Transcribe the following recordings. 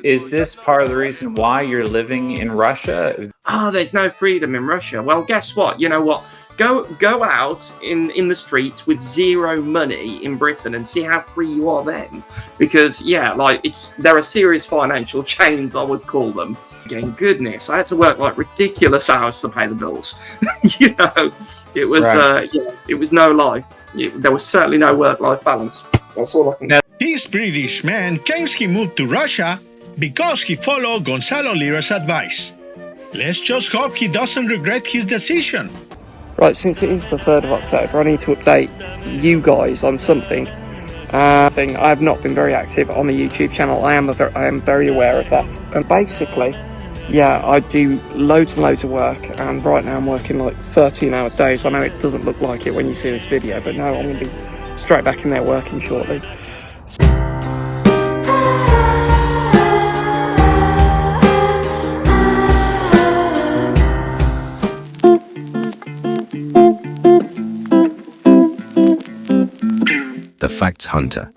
Is this part of the reason why you're living in Russia? There's no freedom in Russia. Well, guess what? You know what? Go out in the streets with zero money in Britain and see how free you are then. Because there are serious financial chains, I would call them. Again, goodness, I had to work like ridiculous hours to pay the bills. It was Right. it was no life. There was certainly no work-life balance. That's all I can. This British man claims he moved to Russia because he followed Gonzalo Lira's advice. Let's just hope he doesn't regret his decision. Right, since it is the 3rd of October, I need to update you guys on something. I have not been very active on the YouTube channel. I am very aware of that. And basically, I do loads and loads of work, and right now I'm working like 13-hour days. I know it doesn't look like it when you see this video, but no, I'm going to be straight back in there working shortly. The Facts Hunter.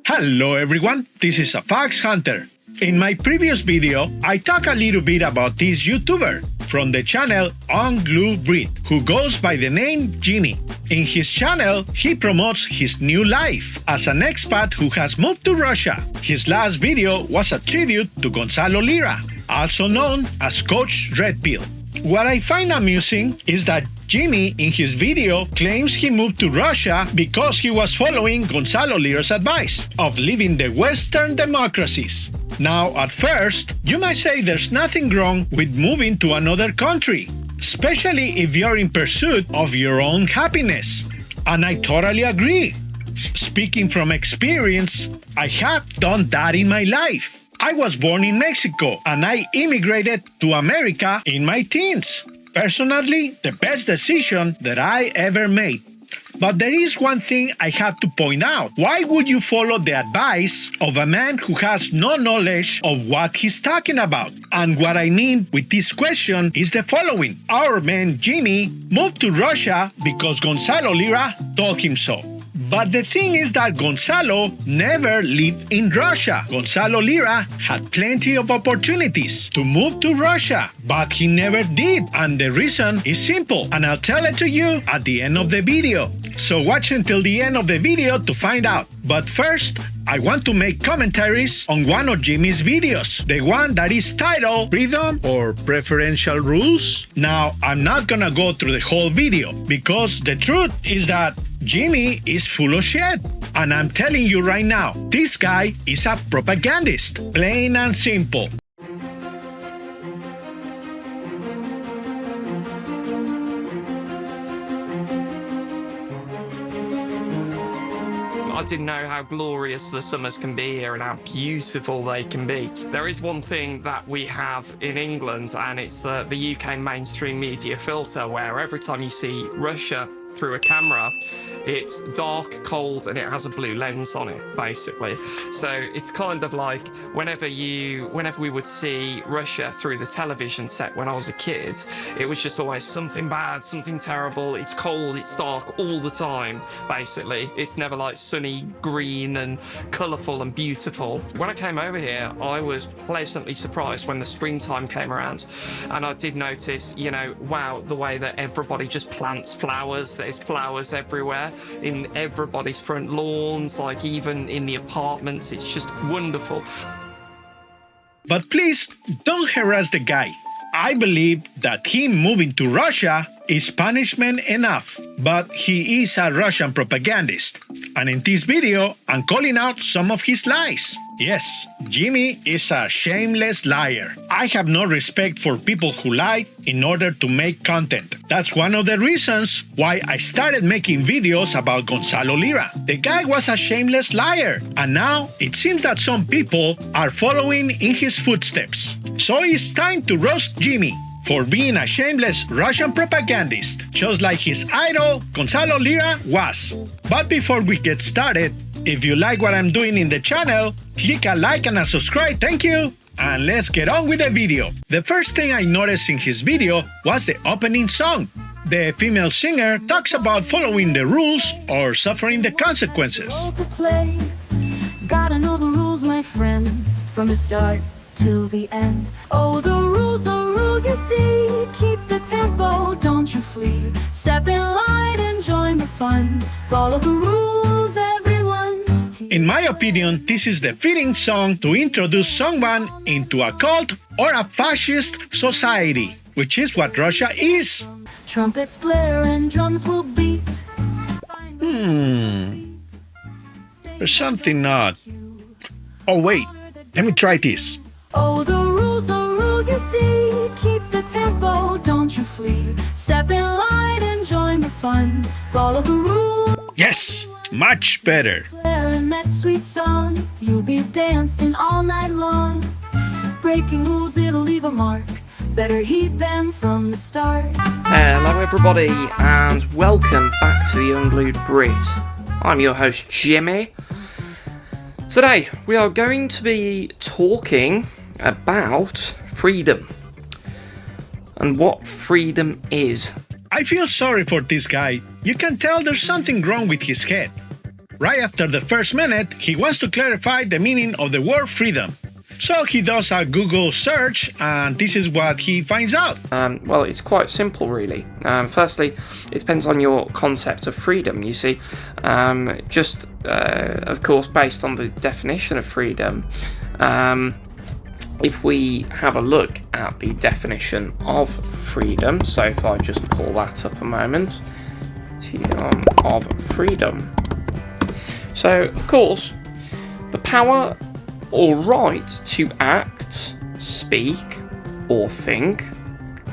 Hello everyone, this is a Facts Hunter. In my previous video, I talked a little bit about this YouTuber from the channel Unglued Brit, who goes by the name Jimmy. In his channel, he promotes his new life as an expat who has moved to Russia. His last video was a tribute to Gonzalo Lira, also known as coachredpill. What I find amusing is that Jimmy in his video claims he moved to Russia because he was following Gonzalo Lira's advice of leaving the Western democracies. Now, at first, you might say there's nothing wrong with moving to another country, especially if you're in pursuit of your own happiness. And I totally agree. Speaking from experience, I have done that in my life. I was born in Mexico and I immigrated to America in my teens. Personally, the best decision that I ever made. But there is one thing I have to point out. Why would you follow the advice of a man who has no knowledge of what he's talking about? And what I mean with this question is the following. Our man Jimmy moved to Russia because Gonzalo Lira told him so. But the thing is that Gonzalo never lived in Russia. Gonzalo Lira had plenty of opportunities to move to Russia, but he never did. And the reason is simple, and I'll tell it to you at the end of the video. So watch until the end of the video to find out. But first, I want to make commentaries on one of Jimmy's videos, the one that is titled Freedom or Preferential Rules. Now, I'm not gonna go through the whole video because the truth is that Jimmy is full of shit. And I'm telling you right now, this guy is a propagandist, plain and simple. I didn't know how glorious the summers can be here and how beautiful they can be. There is one thing that we have in England, and it's the UK mainstream media filter, where every time you see Russia through a camera, it's dark, cold, and it has a blue lens on it, basically. So it's kind of like whenever we would see Russia through the television set when I was a kid, it was just always something bad, something terrible, it's cold, it's dark all the time, basically. It's never like sunny, green, and colourful and beautiful. When I came over here, I was pleasantly surprised when the springtime came around, and I did notice, wow, the way that everybody just plants flowers. There's flowers everywhere in everybody's front lawns, like even in the apartments. It's just wonderful. But please don't harass the guy. I believe that him moving to Russia is punishment enough, but he is a Russian propagandist. And in this video, I'm calling out some of his lies. Yes, Jimmy is a shameless liar. I have no respect for people who lie in order to make content. That's one of the reasons why I started making videos about Gonzalo Lira. The guy was a shameless liar, and now it seems that some people are following in his footsteps. So it's time to roast Jimmy for being a shameless Russian propagandist, just like his idol Gonzalo Lira was. But before we get started, if you like what I'm doing in the channel, click a like and a subscribe, thank you! And let's get on with the video. The first thing I noticed in his video was the opening song. The female singer talks about following the rules or suffering the consequences. Gotta know the rules, my friend. from the start till the end. Oh, the rules you see. Keep the tempo, don't you flee. Step in line and join the fun. Follow the rules, everyone. In my opinion, this is the fitting song to introduce someone into a cult or a fascist society, which is what Russia is. Trumpets blare and drums will beat. There's something odd. Oh wait, let me try this. Oh, the rules you see. Keep the tempo, don't you flee. Step in line and join the fun. Follow the rules. Yes, much better. And that sweet song, you'll be dancing all night long. Breaking rules, it'll leave a mark. Better heed them from the start. Hello everybody and welcome back to the Unglued Brit. I'm your host Jimmy. Today we are going to be talking about freedom and what freedom is. I feel sorry for this guy. You can tell there's something wrong with his head. Right after the first minute, he wants to clarify the meaning of the word freedom. So he does a Google search, and this is what he finds out. Well, it's quite simple, really. Firstly, it depends on your concept of freedom, you see. Of course, based on the definition of freedom, if we have a look at the definition of freedom, so if I just pull that up a moment, of freedom. So, of course, the power or right to act, speak, or think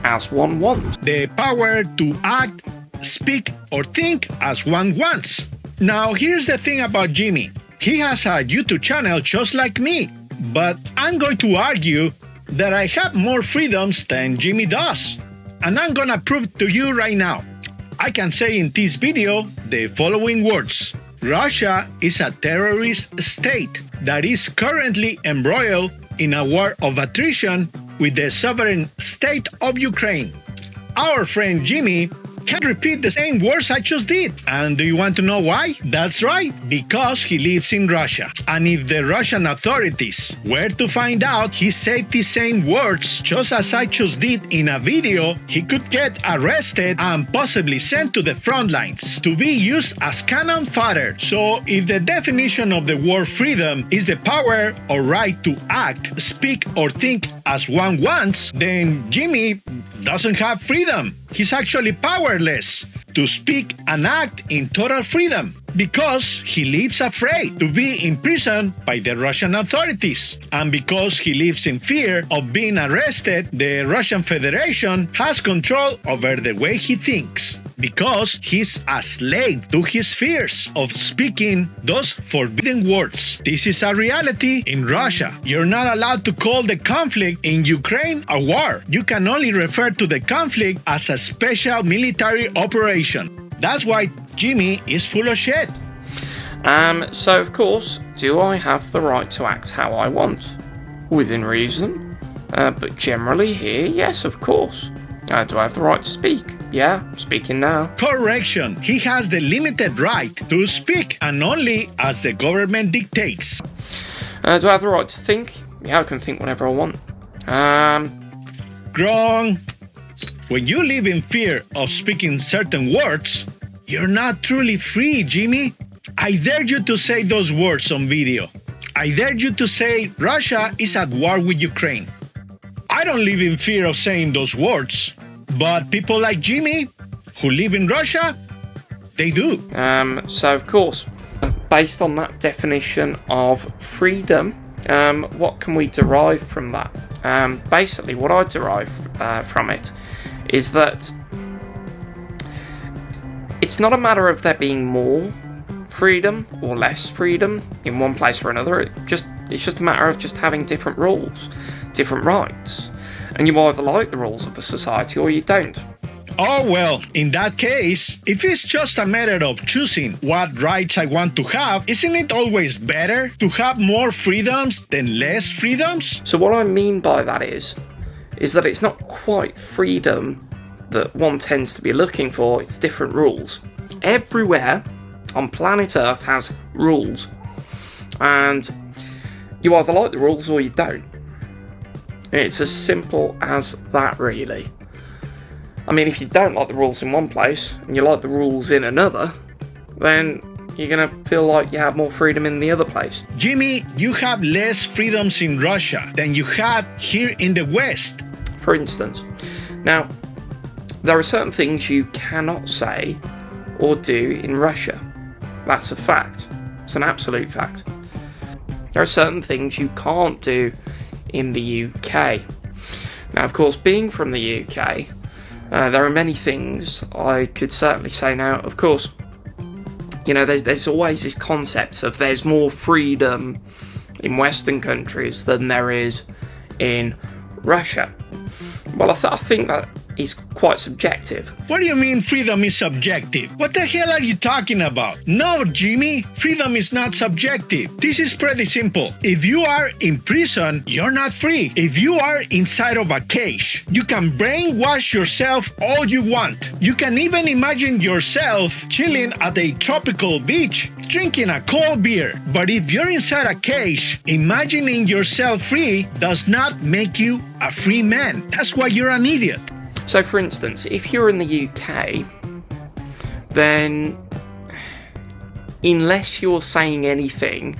as one wants. The power to act, speak, or think as one wants. Now, here's the thing about Jimmy. He has a YouTube channel just like me, but I'm going to argue that I have more freedoms than Jimmy does. And I'm gonna prove to you right now. I can say in this video the following words. Russia is a terrorist state that is currently embroiled in a war of attrition with the sovereign state of Ukraine. Our friend Jimmy can repeat the same words I just did. And do you want to know why? That's right, because he lives in Russia. And if the Russian authorities were to find out he said the same words just as I just did in a video, he could get arrested and possibly sent to the front lines to be used as cannon fodder. So if the definition of the word freedom is the power or right to act, speak, or think as one wants, then Jimmy doesn't have freedom. He's actually powerless to speak and act in total freedom because he lives afraid to be imprisoned by the Russian authorities. And because he lives in fear of being arrested, the Russian Federation has control over the way he thinks. Because he's a slave to his fears of speaking those forbidden words. This is a reality in Russia. You're not allowed to call the conflict in Ukraine a war. You can only refer to the conflict as a special military operation. That's why Jimmy is full of shit. So of course, do I have the right to act how I want? Within reason. But generally here, yes, of course. Do I have the right to speak? Yeah, I'm speaking now. Correction. He has the limited right to speak, and only as the government dictates. Do I have the right to think? Yeah, I can think whatever I want. Wrong. When you live in fear of speaking certain words, you're not truly free, Jimmy. I dare you to say those words on video. I dare you to say Russia is at war with Ukraine. I don't live in fear of saying those words, but people like Jimmy, who live in Russia, they do. So of course, based on that definition of freedom, what can we derive from that? Basically, what I derive from it is that it's not a matter of there being more freedom or less freedom in one place or another. It's just a matter of just having different rules, different rights, and you either like the rules of the society or you don't. Oh well, in that case, if it's just a matter of choosing what rights I want to have, isn't it always better to have more freedoms than less freedoms? So what I mean by that is that it's not quite freedom that one tends to be looking for, it's different rules. Everywhere on planet Earth has rules, and You either like the rules or you don't. It's as simple as that, really. I mean, if you don't like the rules in one place and you like the rules in another, then you're going to feel like you have more freedom in the other place. Jimmy, you have less freedoms in Russia than you had here in the West. For instance, now, there are certain things you cannot say or do in Russia. That's a fact. It's an absolute fact. There are certain things you can't do in the UK. Now, of course, being from the UK, there are many things I could certainly say now. Of course, you know, there's always this concept of there's more freedom in Western countries than there is in Russia. Well, I think that is quite subjective. What do you mean freedom is subjective? What the hell are you talking about? No, Jimmy, freedom is not subjective. This is pretty simple. If you are in prison, you're not free. If you are inside of a cage, you can brainwash yourself all you want. You can even imagine yourself chilling at a tropical beach, drinking a cold beer. But if you're inside a cage, imagining yourself free does not make you a free man. That's why you're an idiot. So, for instance, if you're in the UK, then unless you're saying anything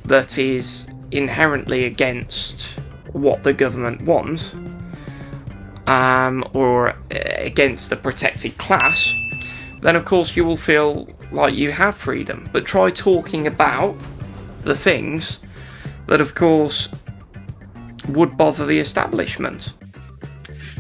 that is inherently against what the government wants, or against the protected class, then of course you will feel like you have freedom. But try talking about the things that, of course, would bother the establishment.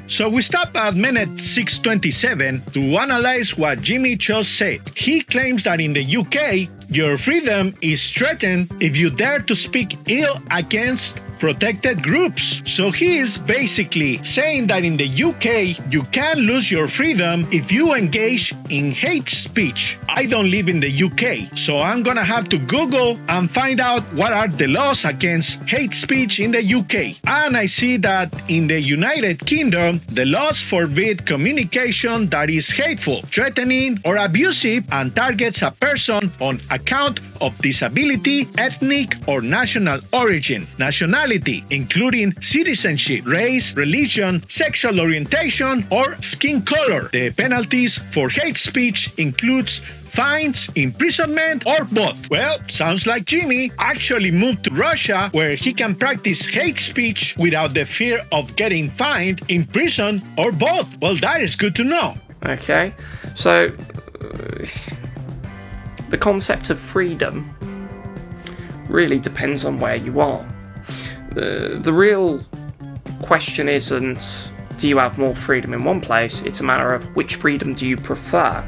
So we stop at minute 627 to analyze what Jimmy just said. He claims that in the UK, your freedom is threatened if you dare to speak ill against protected groups. So he is basically saying that in the UK, you can lose your freedom if you engage in hate speech. I don't live in the UK, so I'm gonna have to Google and find out what are the laws against hate speech in the UK. And I see that in the United Kingdom, the laws forbid communication that is hateful, threatening, or abusive and targets a person on account of disability, ethnic, or national origin, nationality, including citizenship, race, religion, sexual orientation, or skin color. The penalties for hate speech includes fines, imprisonment, or both. Well, sounds like Jimmy actually moved to Russia where he can practice hate speech without the fear of getting fined, imprisoned, or both. Well, that is good to know. Okay, so the concept of freedom really depends on where you are. The real question isn't do you have more freedom in one place, it's a matter of which freedom do you prefer.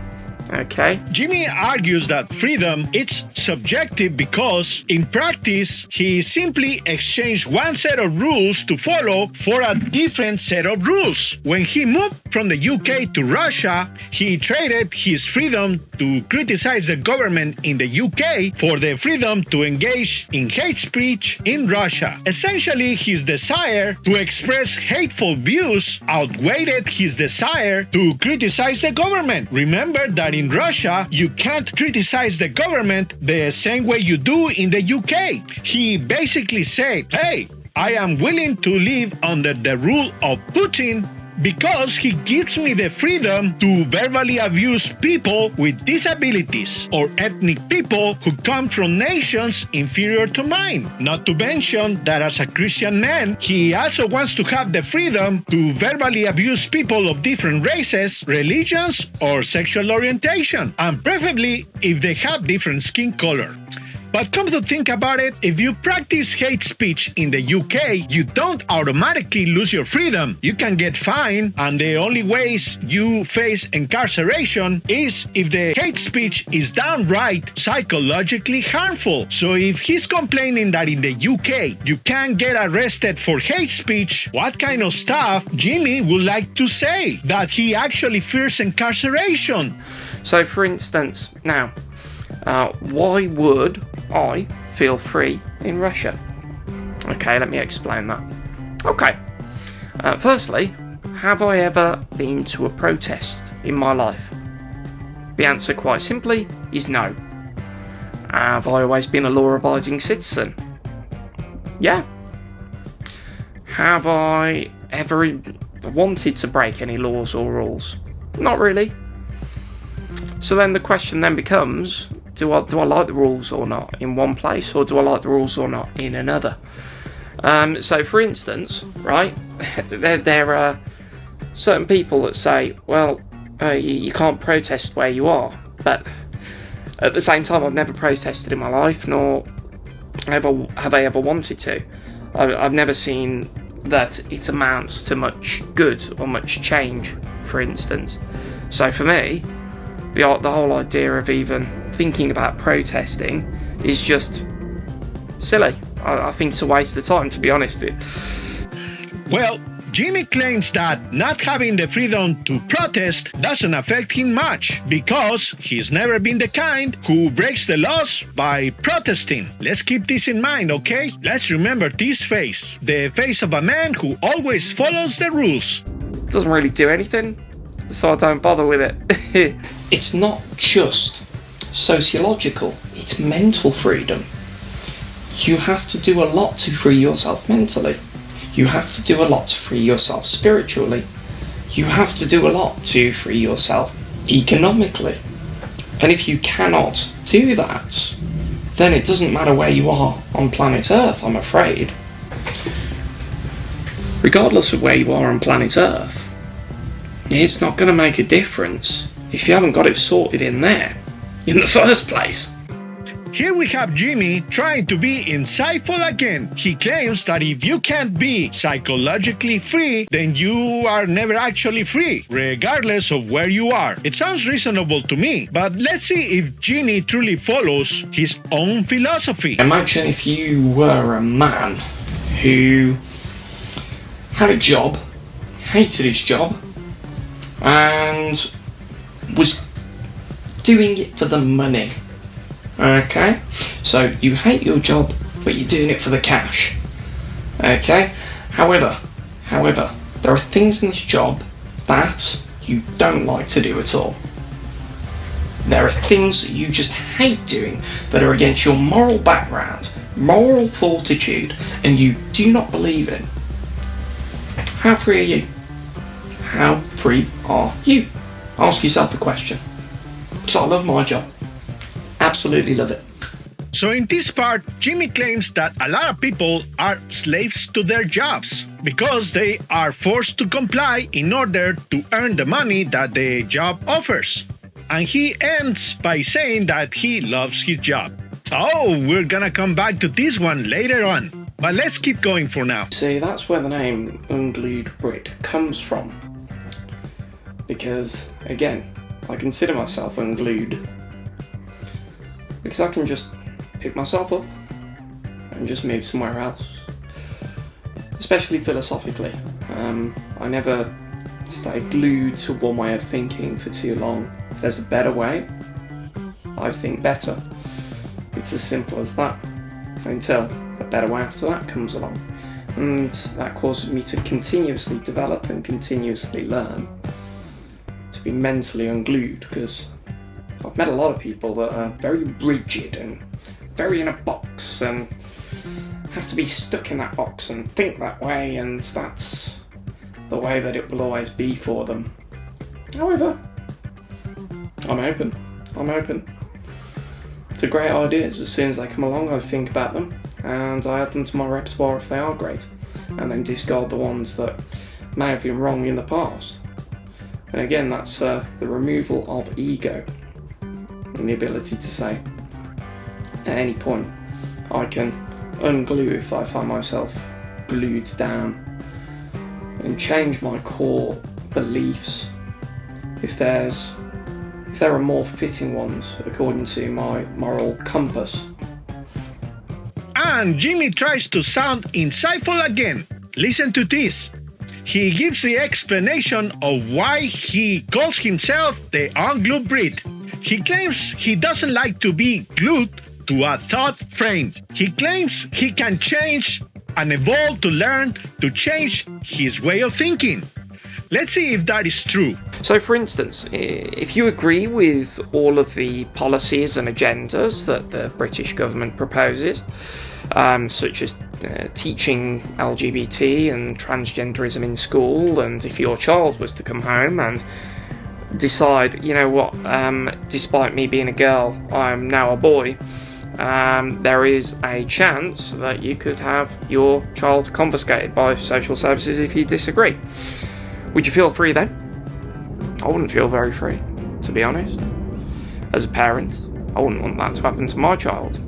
Okay. Jimmy argues that freedom is subjective because, in practice, he simply exchanged one set of rules to follow for a different set of rules. When he moved from the UK to Russia, he traded his freedom to criticize the government in the UK for the freedom to engage in hate speech in Russia. Essentially, his desire to express hateful views outweighed his desire to criticize the government. Remember that in Russia, you can't criticize the government the same way you do in the UK. He basically said, hey, I am willing to live under the rule of Putin because he gives me the freedom to verbally abuse people with disabilities or ethnic people who come from nations inferior to mine. Not to mention that as a Christian man, he also wants to have the freedom to verbally abuse people of different races, religions, or sexual orientation, and preferably if they have different skin color. But come to think about it, if you practice hate speech in the UK, you don't automatically lose your freedom. You can get fined, and the only ways you face incarceration is if the hate speech is downright psychologically harmful. So if he's complaining that in the UK you can't get arrested for hate speech, what kind of stuff Jimmy would like to say? That he actually fears incarceration. So, for instance, now, why would I feel free in Russia? Okay, let me explain that. Okay, firstly, have I ever been to a protest in my life? The answer, quite simply, is no. Have I always been a law-abiding citizen? yeah. Have I ever wanted to break any laws or rules? Not really. So then the question then becomes, do I like the rules or not in one place, or do I like the rules or not in another? So for instance, right, there are certain people that say, well, you can't protest where you are, but at the same time, I've never protested in my life, nor have I ever wanted to. I've never seen that it amounts to much good or much change, for instance. So for me, the whole idea of even thinking about protesting is just silly. I think it's a waste of time, to be honest. Well, Jimmy claims that not having the freedom to protest doesn't affect him much because he's never been the kind who breaks the laws by protesting. Let's keep this in mind, okay? Let's remember this face, the face of a man who always follows the rules. Doesn't really do anything, so I don't bother with it. It's not just sociological, it's mental freedom. You have to do a lot to free yourself mentally. You have to do a lot to free yourself spiritually. You have to do a lot to free yourself economically. And if you cannot do that, then it doesn't matter where you are on planet Earth, I'm afraid. Regardless of where you are on planet Earth, it's not going to make a difference if you haven't got it sorted in there in the first place. Here we have Jimmy trying to be insightful again. He claims that if you can't be psychologically free, then you are never actually free, regardless of where you are. It sounds reasonable to me, but let's see if Jimmy truly follows his own philosophy. Imagine if you were a man who had a job, hated his job, and was doing it for the money. Okay, so you hate your job, but you're doing it for the cash. Okay, however, there are things in this job that you don't like to do at all. There are things that you just hate doing that are against your moral background, moral fortitude, and you do not believe in. How free are you? How free are you? Ask yourself the question. Because I love my job. Absolutely love it. So in this part, Jimmy claims that a lot of people are slaves to their jobs because they are forced to comply in order to earn the money that the job offers. And he ends by saying that he loves his job. Oh, we're gonna come back to this one later on, but let's keep going for now. See, that's where the name Unglued Brit comes from. Because, again, I consider myself unglued. Because I can just pick myself up and just move somewhere else. Especially philosophically. I never stay glued to one way of thinking for too long. If there's a better way, I think better. It's as simple as that. Until a better way after that comes along. And that causes me to continuously develop and continuously learn. To be mentally unglued, because I've met a lot of people that are very rigid and very in a box and have to be stuck in that box and think that way, and that's the way that it will always be for them. However, I'm open to great ideas. As soon as they come along, I think about them and I add them to my repertoire if they are great, and then discard the ones that may have been wrong in the past. And again, that's the removal of ego and the ability to say at any point I can unglue if I find myself glued down, and change my core beliefs if there are more fitting ones according to my moral compass. And Jimmy tries to sound insightful again. Listen to this. He gives the explanation of why he calls himself the Unglued Brit. He claims he doesn't like to be glued to a thought frame. He claims he can change and evolve to learn to change his way of thinking. Let's see if that is true. So for instance, if you agree with all of the policies and agendas that the British government proposes, such as teaching LGBT and transgenderism in school. And if your child was to come home and decide, you know what, despite me being a girl, I'm now a boy, there is a chance that you could have your child confiscated by social services if you disagree. Would you feel free then? I wouldn't feel very free, to be honest. As a parent, I wouldn't want that to happen to my child.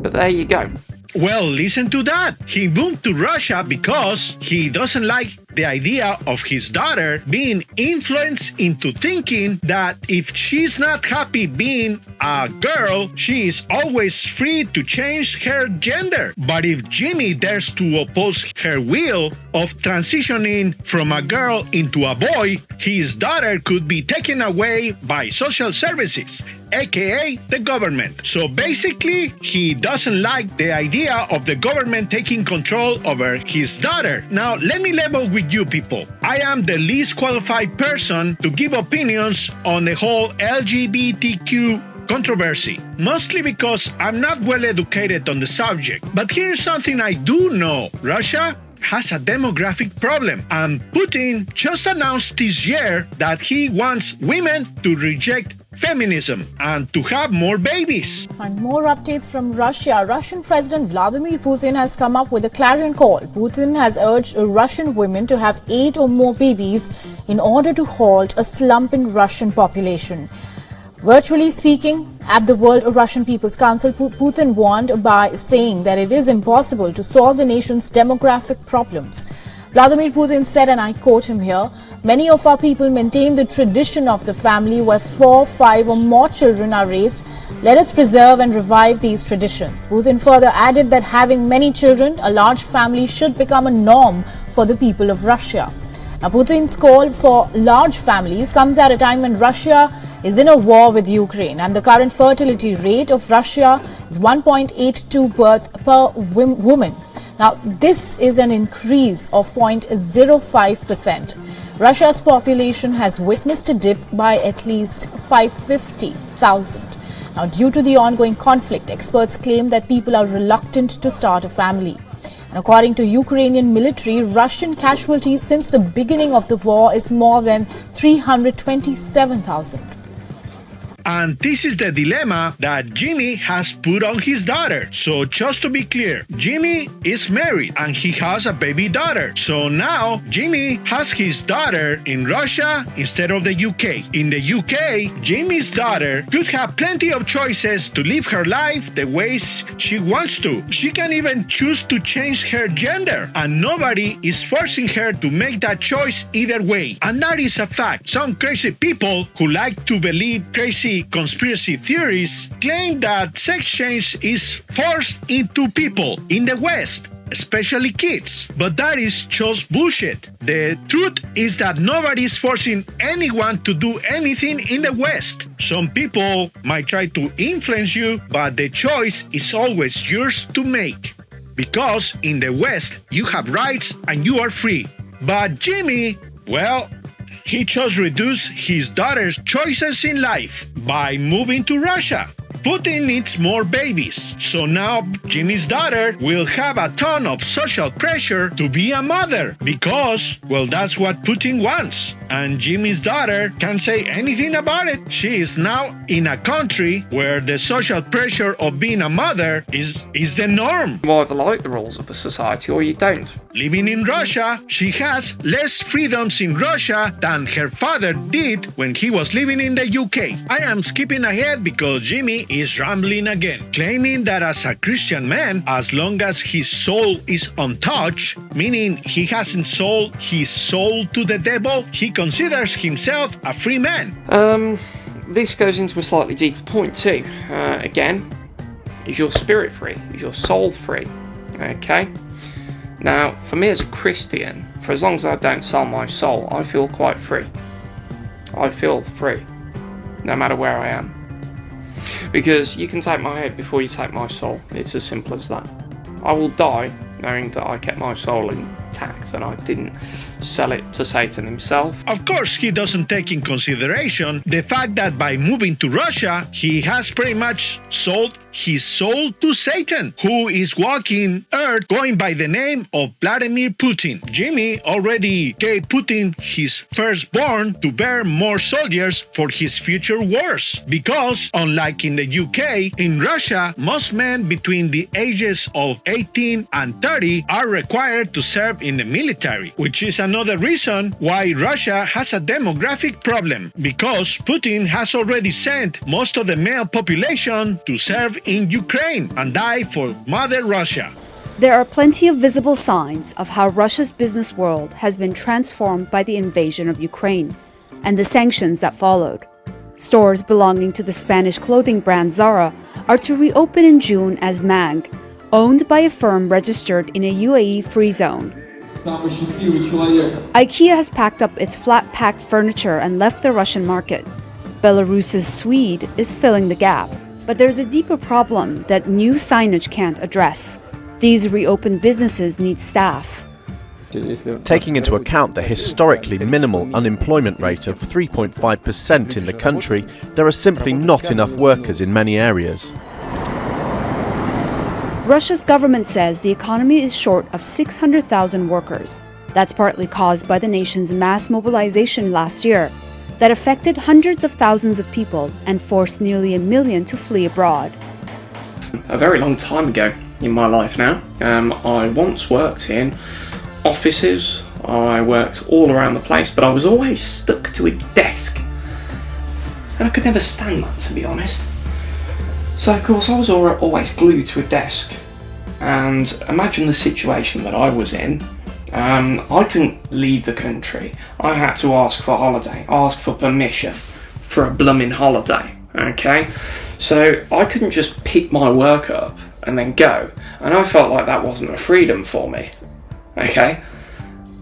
But there you go. Well, listen to that. He moved to Russia because he doesn't like the idea of his daughter being influenced into thinking that if she's not happy being a girl, she is always free to change her gender. But if Jimmy dares to oppose her will of transitioning from a girl into a boy, his daughter could be taken away by social services, aka the government. So basically, he doesn't like the idea of the government taking control over his daughter. Now, let me level with you people. I am the least qualified person to give opinions on the whole LGBTQ controversy, mostly because I'm not well educated on the subject. But here's something I do know. Russia has a demographic problem, and Putin just announced this year that he wants women to reject feminism and to have more babies. And more updates from Russia. Russian President Vladimir Putin has come up with a clarion call. Putin has urged Russian women to have 8 or more babies in order to halt a slump in Russian population. Virtually speaking, at the World Russian People's Council, Putin warned by saying that it is impossible to solve the nation's demographic problems. Vladimir Putin said, and I quote him here, "Many of our people maintain the tradition of the family where 4, 5 or more children are raised. Let us preserve and revive these traditions." Putin further added that having many children, a large family, should become a norm for the people of Russia. Now, Putin's call for large families comes at a time when Russia is in a war with Ukraine, and the current fertility rate of Russia is 1.82 births per woman. Now, this is an increase of 0.05%. Russia's population has witnessed a dip by at least 550,000. Now, due to the ongoing conflict, experts claim that people are reluctant to start a family. And according to Ukrainian military, Russian casualties since the beginning of the war is more than 327,000. And this is the dilemma that Jimmy has put on his daughter. So just to be clear, Jimmy is married and he has a baby daughter. So now Jimmy has his daughter in Russia instead of the UK. In the UK, Jimmy's daughter could have plenty of choices to live her life the way she wants to. She can even choose to change her gender, and nobody is forcing her to make that choice either way. And that is a fact. Some crazy people who like to believe crazy conspiracy theories claim that sex change is forced into people in the West, especially kids. But that is just bullshit. The truth is that nobody is forcing anyone to do anything in the West. Some people might try to influence you, but the choice is always yours to make. Because in the West, you have rights and you are free. But Jimmy, well, he just reduced his daughter's choices in life by moving to Russia. Putin needs more babies, so now Jimmy's daughter will have a ton of social pressure to be a mother because, well, that's what Putin wants. And Jimmy's daughter can't say anything about it. She is now in a country where the social pressure of being a mother is the norm. You either like the rules of the society or you don't. Living in Russia, she has less freedoms in Russia than her father did when he was living in the UK. I am skipping ahead because Jimmy is rambling again, claiming that as a Christian man, as long as his soul is untouched, meaning he hasn't sold his soul to the devil, he considers himself a free man. This goes into a slightly deeper point too. Again, is your spirit free? Is your soul free? Okay. Now, for me as a Christian, for as long as I don't sell my soul, I feel quite free. I feel free, no matter where I am. Because you can take my head before you take my soul. It's as simple as that. I will die knowing that I kept my soul intact and I didn't sell it to Satan himself. Of course, he doesn't take in consideration the fact that by moving to Russia, he has pretty much sold his soul to Satan, who is walking earth going by the name of Vladimir Putin. Jimmy already gave Putin his firstborn to bear more soldiers for his future wars. Because, unlike in the UK, in Russia, most men between the ages of 18 and 30 are required to serve in the military, which is another reason why Russia has a demographic problem, because Putin has already sent most of the male population to serve in Ukraine and die for Mother Russia. There are plenty of visible signs of how Russia's business world has been transformed by the invasion of Ukraine and the sanctions that followed. Stores belonging to the Spanish clothing brand Zara are to reopen in June as Mang, owned by a firm registered in a UAE free zone. IKEA has packed up its flat-packed furniture and left the Russian market. Belarus's Swede is filling the gap. But there's a deeper problem that new signage can't address. These reopened businesses need staff. Taking into account the historically minimal unemployment rate of 3.5% in the country, there are simply not enough workers in many areas. Russia's government says the economy is short of 600,000 workers. That's partly caused by the nation's mass mobilization last year that affected hundreds of thousands of people and forced nearly 1 million to flee abroad. A very long time ago in my life now, I once worked in offices. I worked all around the place, but I was always stuck to a desk. And I could never stand that, to be honest. So of course I was always glued to a desk. And imagine the situation that I was in. I couldn't leave the country. I had to ask for holiday, ask for permission for a blooming holiday, okay? So I couldn't just pick my work up and then go. And I felt like that wasn't a freedom for me, okay?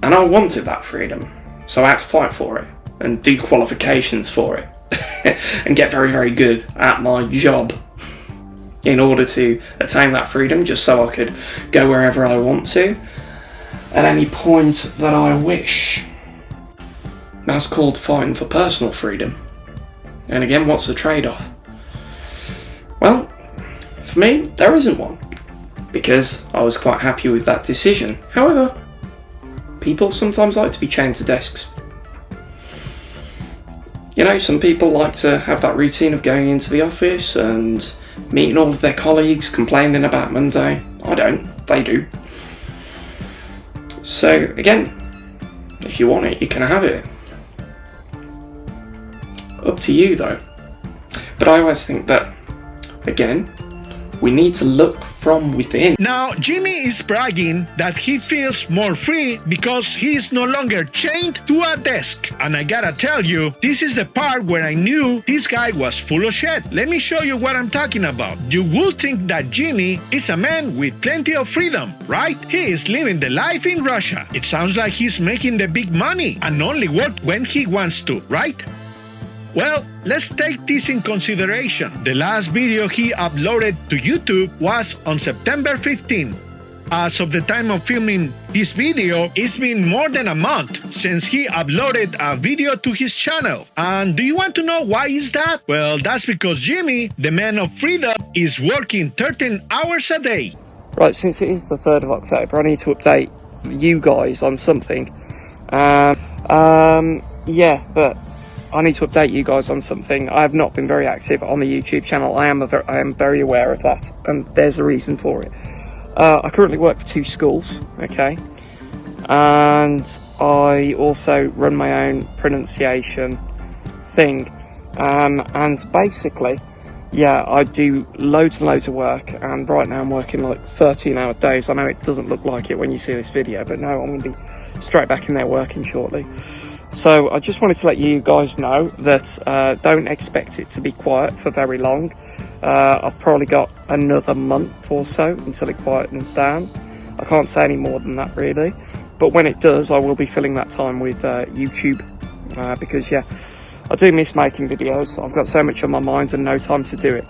And I wanted that freedom. So I had to fight for it and do qualifications for it and get very, very good at my job in order to attain that freedom, just so I could go wherever I want to at any point that I wish. That's called fighting for personal freedom. And again, what's the trade-off? Well, for me, there isn't one, because I was quite happy with that decision. However, people sometimes like to be chained to desks. You know, some people like to have that routine of going into the office and meeting all of their colleagues, complaining about Monday. I don't, they do. So again, if you want it, you can have it. Up to you though. But I always think that, again, we need to look from within. Now, Jimmy is bragging that he feels more free because he is no longer chained to a desk. And I gotta tell you, this is the part where I knew this guy was full of shit. Let me show you what I'm talking about. You would think that Jimmy is a man with plenty of freedom, right? He is living the life in Russia. It sounds like he's making the big money and only work when he wants to, right? Well, let's take this in consideration. The last video he uploaded to YouTube was on September 15. As of the time of filming this video, it's been more than a month since he uploaded a video to his channel. And do you want to know why is that? Well, that's because Jimmy, the man of freedom, is working 13 hours a day. Right, since it is the 3rd of October, I need to update you guys on something. Yeah, but I need to update you guys on something. I have not been very active on the YouTube channel. I am very aware of that, and there's a reason for it. I currently work for 2 schools, okay? And I also run my own pronunciation thing. And basically, yeah, I do loads and loads of work, and right now I'm working like 13-hour days. I know it doesn't look like it when you see this video, but no, I'm going to be straight back in there working shortly. So I just wanted to let you guys know that don't expect it to be quiet for very long. I've probably got another month or so until it quietens down. I can't say any more than that really. But when it does, I will be filling that time with YouTube. Because yeah, I do miss making videos. I've got so much on my mind and no time to do it.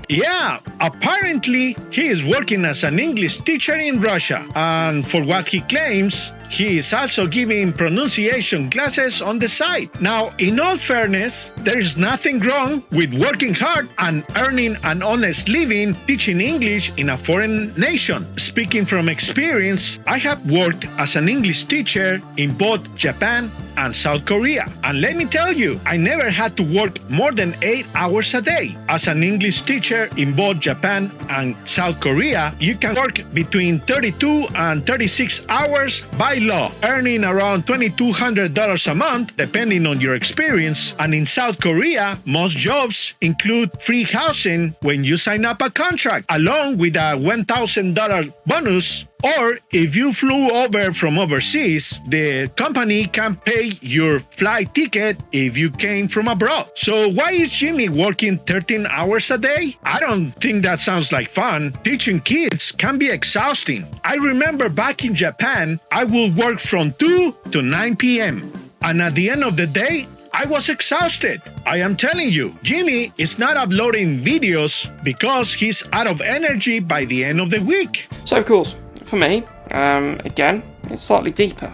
Yeah, apparently he is working as an English teacher in Russia. And for what he claims, he is also giving pronunciation classes on the side. Now, in all fairness, there is nothing wrong with working hard and earning an honest living teaching English in a foreign nation. Speaking from experience, I have worked as an English teacher in both Japan and South Korea. And let me tell you, I never had to work more than 8 hours a day. As an English teacher in both Japan and South Korea, you can work between 32 and 36 hours by law, earning around $2,200 a month, depending on your experience. And in South Korea, most jobs include free housing when you sign up a contract, along with a $1,000 bonus. Or if you flew over from overseas, the company can pay your flight ticket if you came from abroad. So why is Jimmy working 13 hours a day? I don't think that sounds like fun. Teaching kids can be exhausting. I remember back in Japan, I would work from 2 to 9 p.m. And at the end of the day, I was exhausted. I am telling you, Jimmy is not uploading videos because he's out of energy by the end of the week. So of course, for me, again, it's slightly deeper.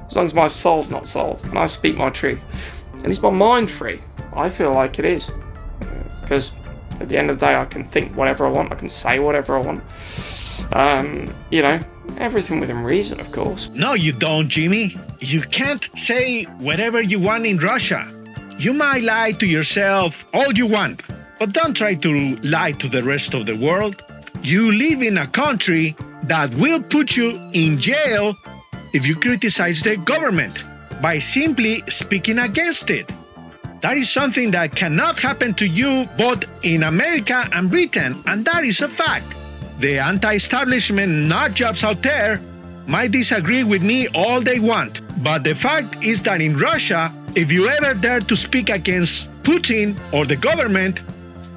As long as my soul's not sold and I speak my truth. And is my mind free? I feel like it is. Because at the end of the day, I can think whatever I want. I can say whatever I want. Everything within reason, of course. No, you don't, Jimmy. You can't say whatever you want in Russia. You might lie to yourself all you want, but don't try to lie to the rest of the world. You live in a country that will put you in jail if you criticize the government by simply speaking against it. That is something that cannot happen to you both in America and Britain, and that is a fact. The anti-establishment nut jobs out there might disagree with me all they want, but the fact is that in Russia, if you ever dare to speak against Putin or the government,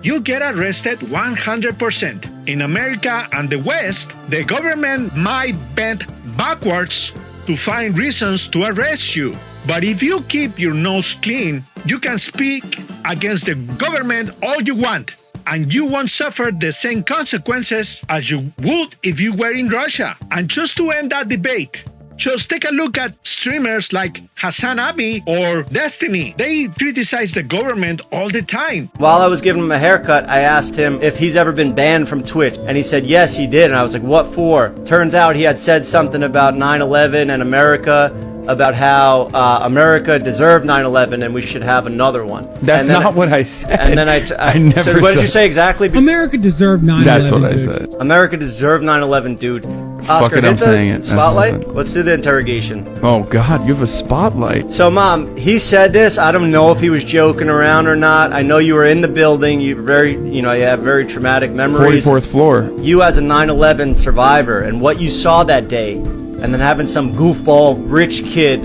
you get arrested 100%. In America and the West, the government might bend backwards to find reasons to arrest you. But if you keep your nose clean, you can speak against the government all you want, and you won't suffer the same consequences as you would if you were in Russia. And just to end that debate, just take a look at streamers like Hassan Abi or Destiny. They criticize the government all the time. While I was giving him a haircut, I asked him if he's ever been banned from Twitch. And he said, yes, he did. And I was like, what for? Turns out he had said something about 9/11 and America, about how America deserved 9/11 and we should have another one. That's not what I said. And then I never said, what said. Did you say exactly? America deserved 9/11. That's what I said. America deserved 9/11, dude. Fuck it, I'm saying it. Spotlight? Let's do the interrogation. Oh God, you have a spotlight. So, Mom, he said this. I don't know if he was joking around or not. I know you were in the building. You have very traumatic memories. 44th floor. You as a 9/11 survivor and what you saw that day, and then having some goofball rich kid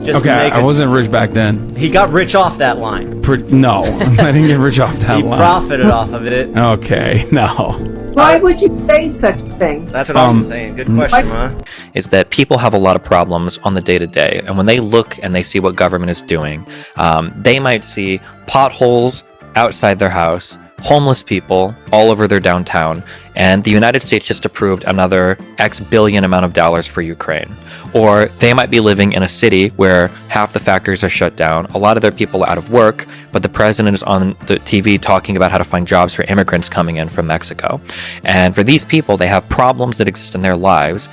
just okay, I wasn't rich back then. He got rich off that line. No, I didn't get rich off that line. He profited off of it. Okay, no. Why would you say such a thing? That's what I'm saying. Good question, Ma. Is that people have a lot of problems on the day-to-day, and when they look and they see what government is doing, they might see potholes outside their house, homeless people all over their downtown, and the United States just approved another X billion amount of dollars for Ukraine. Or they might be living in a city where half the factories are shut down, a lot of their people are out of work, but the president is on the TV talking about how to find jobs for immigrants coming in from Mexico. And for these people, they have problems that exist in their lives.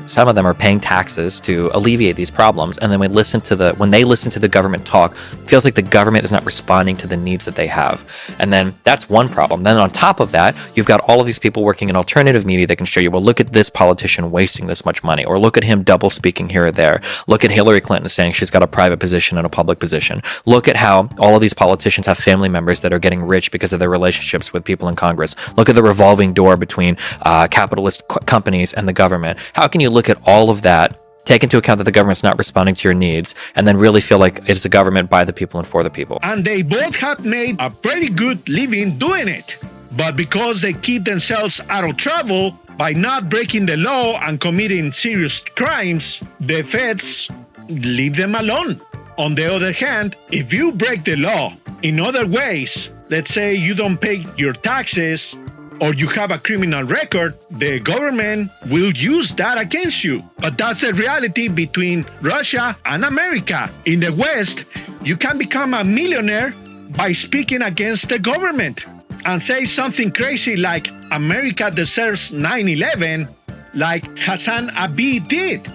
Some of them are paying taxes to alleviate these problems, and then when they listen to the government talk, it feels like the government is not responding to the needs that they have. And then that's one problem. Then on top of that, you've got all of these people working in alternative media that can show you, well, look at this politician wasting this much money, or look at him double speaking here or there. Look at Hillary Clinton saying she's got a private position and a public position. Look at how all of these politicians have family members that are getting rich because of their relationships with people in Congress. Look at the revolving door between capitalist companies and the government. How can you look at all of that, take into account that the government's not responding to your needs, and then really feel like it's a government by the people and for the people? And they both have made a pretty good living doing it. But because they keep themselves out of trouble by not breaking the law and committing serious crimes, the feds leave them alone. On the other hand, if you break the law in other ways, let's say you don't pay your taxes or you have a criminal record, the government will use that against you. But that's the reality between Russia and America. In the West, you can become a millionaire by speaking against the government and say something crazy like America deserves 9/11, like Hassan Abi did.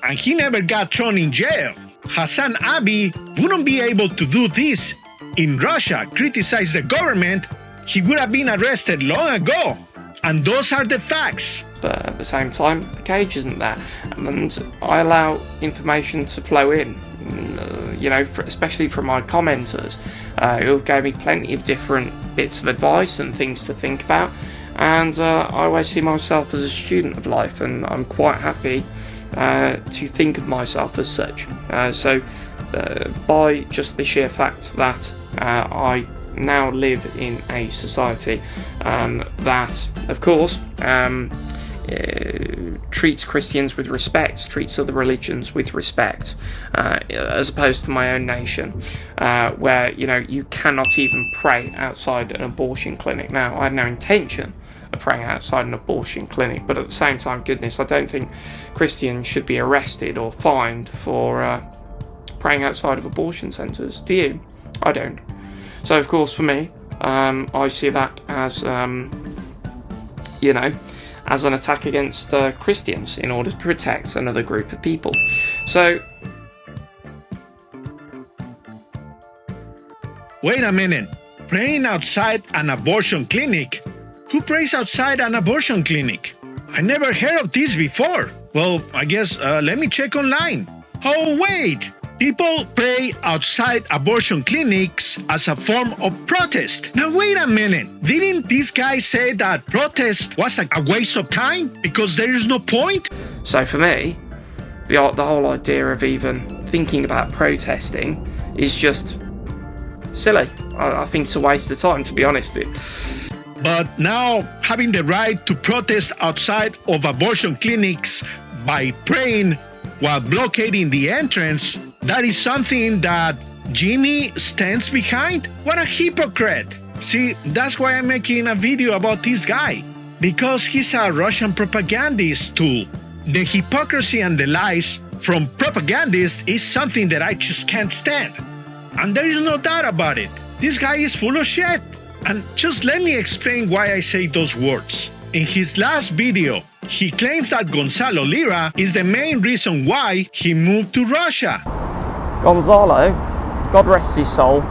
And he never got thrown in jail. Hassan Abi wouldn't be able to do this in Russia, criticize the government. He would have been arrested long ago. And those are the facts. But at the same time, the cage isn't there. And I allow information to flow in, especially from my commenters, who gave me plenty of different bits of advice and things to think about. And I always see myself as a student of life, and I'm quite happy to think of myself as such. So by just the sheer fact that I now live in a society that, of course, treats Christians with respect, treats other religions with respect, as opposed to my own nation, where you cannot even pray outside an abortion clinic. Now, I had no intention of praying outside an abortion clinic, but at the same time, goodness, I don't think Christians should be arrested or fined for praying outside of abortion centres. Do you? I don't. So, of course, for me, I see that as, as an attack against Christians in order to protect another group of people. So, wait a minute. Praying outside an abortion clinic? Who prays outside an abortion clinic? I never heard of this before. Well, I guess let me check online. Oh, wait! People pray outside abortion clinics as a form of protest. Now, wait a minute. Didn't this guy say that protest was a waste of time because there is no point? So for me, the whole idea of even thinking about protesting is just silly. I think it's a waste of time, to be honest. But now, having the right to protest outside of abortion clinics by praying while blockading the entrance, that is something that Jimmy stands behind? What a hypocrite! See, that's why I'm making a video about this guy. Because he's a Russian propagandist tool. The hypocrisy and the lies from propagandists is something that I just can't stand. And there is no doubt about it. This guy is full of shit. And just let me explain why I say those words. In his last video, he claims that Gonzalo Lira is the main reason why he moved to Russia. Gonzalo, God rest his soul,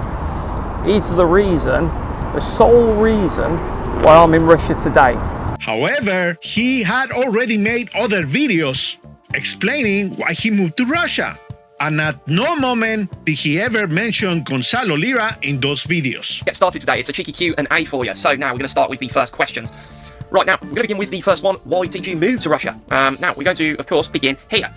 is the sole reason why I'm in Russia today. However, he had already made other videos explaining why he moved to Russia. And at no moment did he ever mention Gonzalo Lira in those videos. Get started today. It's a cheeky Q&A for you. So now we're going to start with the first questions. Right, now, we're going to begin with the first one. Why did you move to Russia? Now, we're going to, of course, begin here.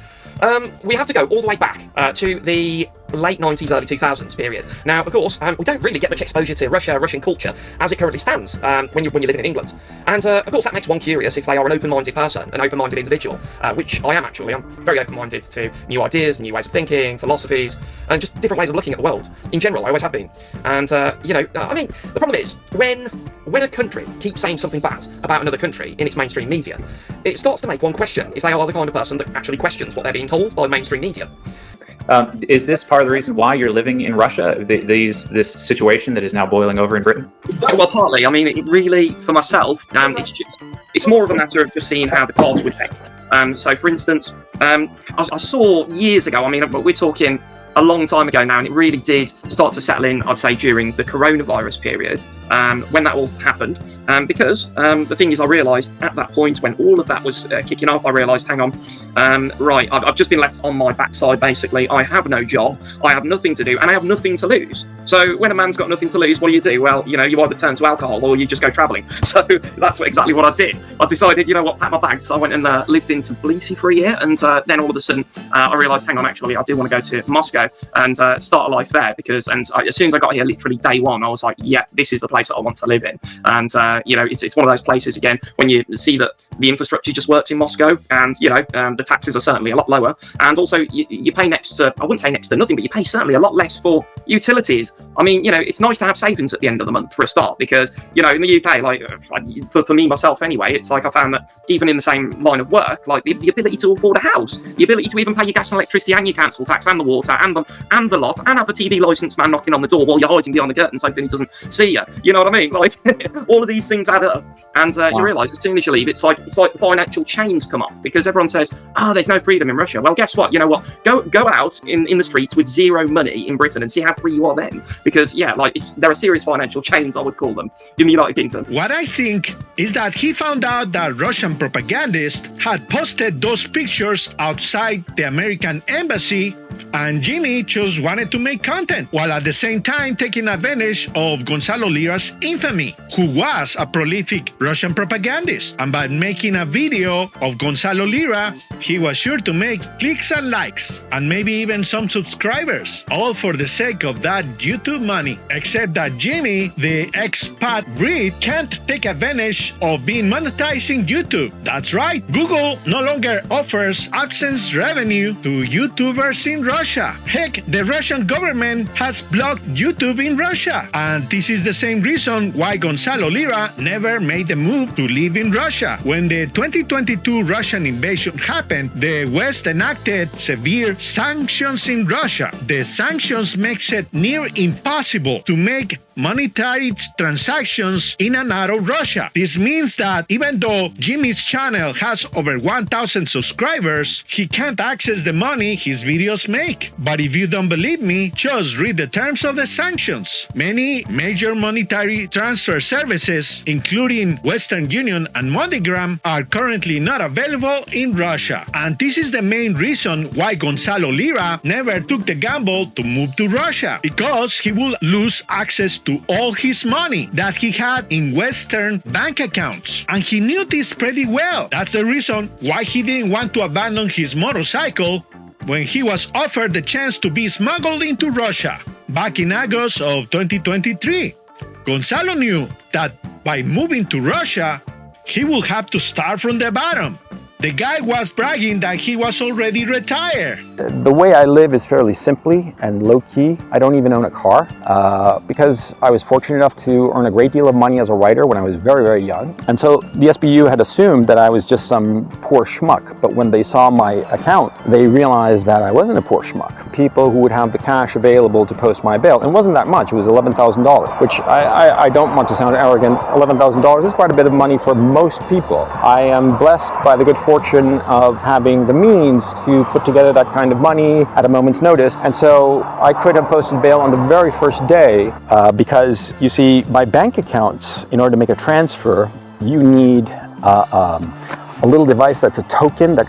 We have to go all the way back to the late 90s, early 2000s period. Now, of course, we don't really get much exposure to Russian culture as it currently stands when you're living in England. And, of course, that makes one curious if they are an open-minded person, an open-minded individual, which I am actually. I'm very open-minded to new ideas, new ways of thinking, philosophies, and just different ways of looking at the world. In general, I always have been. And, I mean, the problem is, when a country keeps saying something bad about another country in its mainstream media, it starts to make one question if they are the kind of person that actually questions what they're being told by mainstream media. Is this part of the reason why you're living in Russia? This situation that is now boiling over in Britain? Well, partly. I mean, it really, for myself, it's more of a matter of just seeing how the cards would play. So, for instance, I saw years ago. I mean, we're talking a long time ago now, and it really did start to settle in, I'd say, during the coronavirus period, when that all happened. Because the thing is, I realised at that point, when all of that was kicking off, I realised, hang on, right, I've just been left on my backside, basically. I have no job, I have nothing to do, and I have nothing to lose. So when a man's got nothing to lose, what do? Well, you either turn to alcohol or you just go travelling. So that's exactly what I did. I decided, pack my bags. I went and lived in Tbilisi for a year, and then all of a sudden I realised, hang on, actually, I do want to go to Moscow and start a life there, because as soon as I got here, literally day one, I was like, yeah, this is the place that I want to live in. And it's one of those places, again, when you see that the infrastructure just works in Moscow, and the taxes are certainly a lot lower, and also you pay next to, I wouldn't say next to nothing, but you pay certainly a lot less for utilities I mean, it's nice to have savings at the end of the month for a start, because, in the UK, like, for me, myself anyway, it's like I found that even in the same line of work, like the ability to afford a house, the ability to even pay your gas and electricity and your council tax and the water and the lot, and have a TV licence man knocking on the door while you're hiding behind the curtains hoping he doesn't see you. You know what I mean? Like, all of these things add up, and you realise as soon as you leave, it's like the financial chains come off, because everyone says, there's no freedom in Russia. Well, guess what? You know what? Go out in the streets with zero money in Britain and see how free you are then. Because there are serious financial chains, I would call them, in the United Kingdom. What I think is that he found out that Russian propagandists had posted those pictures outside the American embassy, and Jimmy just wanted to make content, while at the same time taking advantage of Gonzalo Lira's infamy, who was a prolific Russian propagandist. And by making a video of Gonzalo Lira, he was sure to make clicks and likes, and maybe even some subscribers, all for the sake of that YouTube money. Except that Jimmy, the expat Brit, can't take advantage of being monetizing YouTube. That's right, Google no longer offers AdSense revenue to YouTubers in Russia. Heck, the Russian government has blocked YouTube in Russia. And this is the same reason why Gonzalo Lira never made the move to live in Russia. When the 2022 Russian invasion happened, the West enacted severe sanctions in Russia. The sanctions makes it near impossible to make monetary transactions in and out of Russia. This means that even though Jimmy's channel has over 1,000 subscribers, he can't access the money his videos make. But if you don't believe me, just read the terms of the sanctions. Many major monetary transfer services, including Western Union and MoneyGram, are currently not available in Russia. And this is the main reason why Gonzalo Lira never took the gamble to move to Russia, because he will lose access to all his money that he had in Western bank accounts. And he knew this pretty well. That's the reason why he didn't want to abandon his motorcycle when he was offered the chance to be smuggled into Russia back in August of 2023. Gonzalo knew that by moving to Russia, he will have to start from the bottom. The guy was bragging that he was already retired. The way I live is fairly simply and low-key. I don't even own a car because I was fortunate enough to earn a great deal of money as a writer when I was very, very young. And so the SBU had assumed that I was just some poor schmuck. But when they saw my account, they realized that I wasn't a poor schmuck. People who would have the cash available to post my bail, and it wasn't that much, it was $11,000, which I don't want to sound arrogant. $11,000 is quite a bit of money for most people. I am blessed by the good fortune of having the means to put together that kind of money at a moment's notice. And so I could have posted bail on the very first day because, you see, my bank accounts, in order to make a transfer, you need a little device that's a token that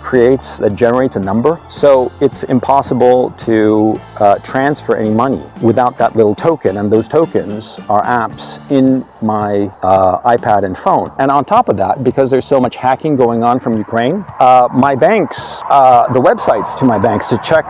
generates a number. So it's impossible to transfer any money without that little token. And those tokens are apps in my iPad and phone. And on top of that, because there's so much hacking going on from Ukraine, my banks, the websites to my banks to check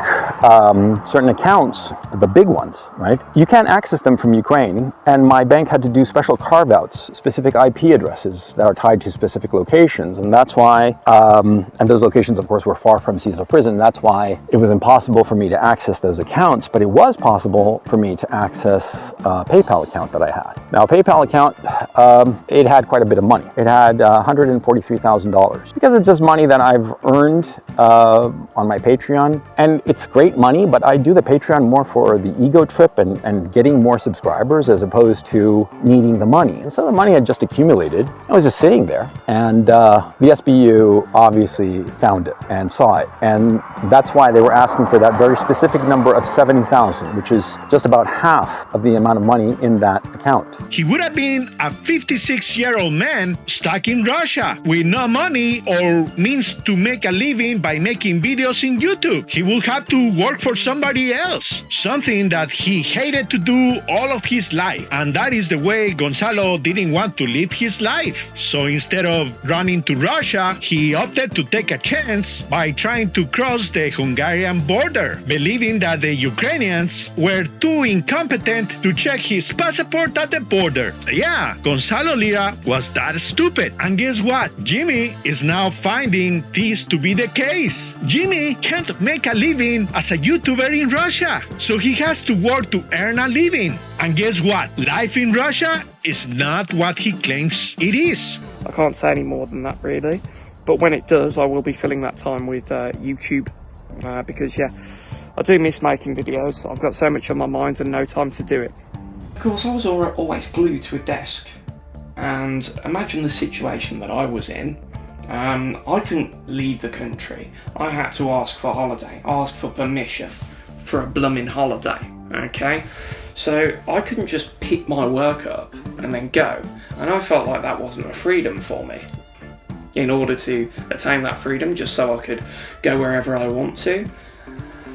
certain accounts, the big ones, right? You can't access them from Ukraine. And my bank had to do special carve-outs, specific IP addresses that are tied to specific locations. And that's why and those locations, of course, were far from Cecil Prison. That's why it was impossible for me to access those accounts, but it was possible for me to access a PayPal account that I had. Now, a PayPal account, it had quite a bit of money. It had $143,000 because it's just money that I've earned on my Patreon. And it's great money, but I do the Patreon more for the ego trip and getting more subscribers as opposed to needing the money. And so the money had just accumulated. I was just sitting there. And the SBU obviously found it and saw it. And that's why they were asking for that very specific number of 70,000, which is just about half of the amount of money in that account. He would have been a 56-year-old man stuck in Russia with no money or means to make a living by making videos in YouTube. He will have to work for somebody else, something that he hated to do all of his life. And that is the way Gonzalo didn't want to live his life. So instead of running to Russia, he opted to take a chance by trying to cross the Hungarian border, believing that the Ukrainians were too incompetent to check his passport at the border. Yeah, Gonzalo Lira was that stupid. And guess what? Jimmy is now finding this to be the case. Jimmy can't make a living as a YouTuber in Russia, so he has to work to earn a living. And guess what? Life in Russia is not what he claims it is. I can't say any more than that, really. But when it does, I will be filling that time with YouTube. Because, yeah, I do miss making videos. I've got so much on my mind and no time to do it. Of course, I was always glued to a desk. And imagine the situation that I was in. I couldn't leave the country. I had to ask for holiday, ask for permission for a blooming holiday, okay? So I couldn't just pick my work up and then go. And I felt like that wasn't a freedom for me. In order to attain that freedom, just so I could go wherever I want to,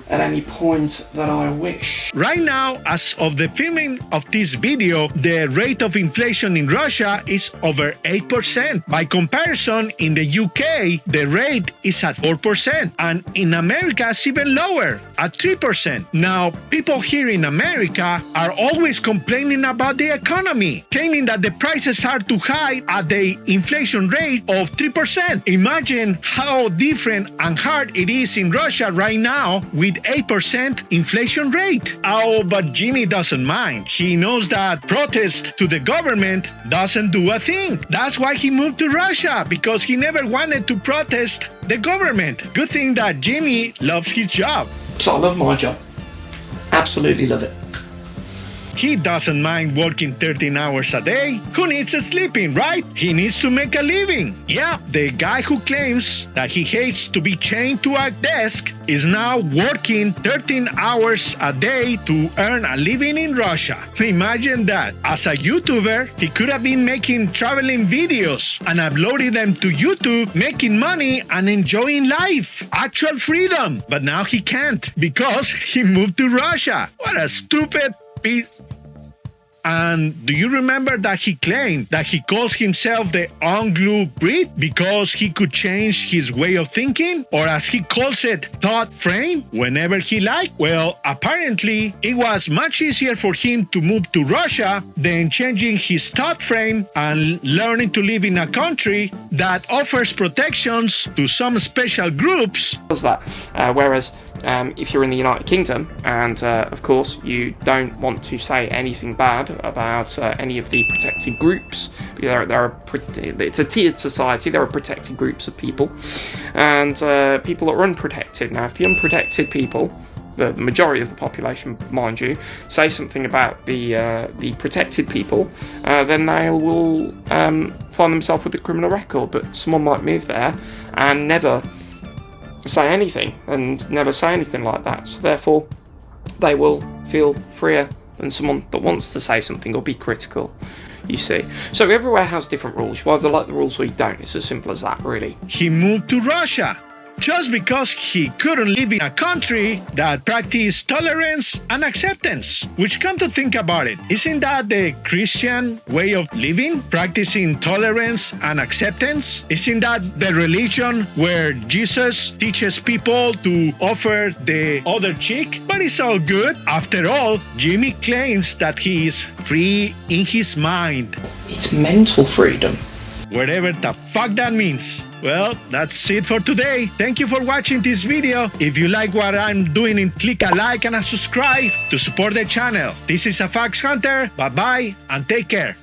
at any point that I wish. Right now, as of the filming of this video, the rate of inflation in Russia is over 8%. By comparison, in the UK, the rate is at 4%, and in America, it's even lower, at 3%. Now, people here in America are always complaining about the economy, claiming that the prices are too high at the inflation rate of 3%. Imagine how different and hard it is in Russia right now with 8% inflation rate. Oh, but Jimmy doesn't mind. He knows that protest to the government doesn't do a thing. That's why he moved to Russia, because he never wanted to protest the government. Good thing that Jimmy loves his job. So I love my job. Absolutely love it. He doesn't mind working 13 hours a day. Who needs sleeping, right? He needs to make a living. Yeah, the guy who claims that he hates to be chained to a desk is now working 13 hours a day to earn a living in Russia. Imagine that. As a YouTuber, he could have been making traveling videos and uploading them to YouTube, making money and enjoying life. Actual freedom. But now he can't because he moved to Russia. What a stupid piece. And do you remember that he claimed that he calls himself the Unglued Brit because he could change his way of thinking? Or as he calls it, thought frame, whenever he liked? Well, apparently, it was much easier for him to move to Russia than changing his thought frame and learning to live in a country that offers protections to some special groups. Whereas if you're in the United Kingdom and, of course, you don't want to say anything bad about any of the protected groups. It's a tiered society. There are protected groups of people and people that are unprotected. Now, if the unprotected people, the majority of the population, mind you, say something about the protected people, then they will find themselves with a criminal record. But someone might move there and never say anything like that. So therefore, they will feel freer than someone that wants to say something or be critical, you see. So everywhere has different rules. You either like the rules or you don't. It's as simple as that, really. He moved to Russia just because he couldn't live in a country that practiced tolerance and acceptance. Which, come to think about it, isn't that the Christian way of living? Practicing tolerance and acceptance? Isn't that the religion where Jesus teaches people to offer the other cheek? But it's all good. After all, Jimmy claims that he is free in his mind. It's mental freedom. Whatever the fuck that means. Well, that's it for today. Thank you for watching this video. If you like what I'm doing, click a like and a subscribe to support the channel. This is a Fox Hunter. Bye-bye and take care.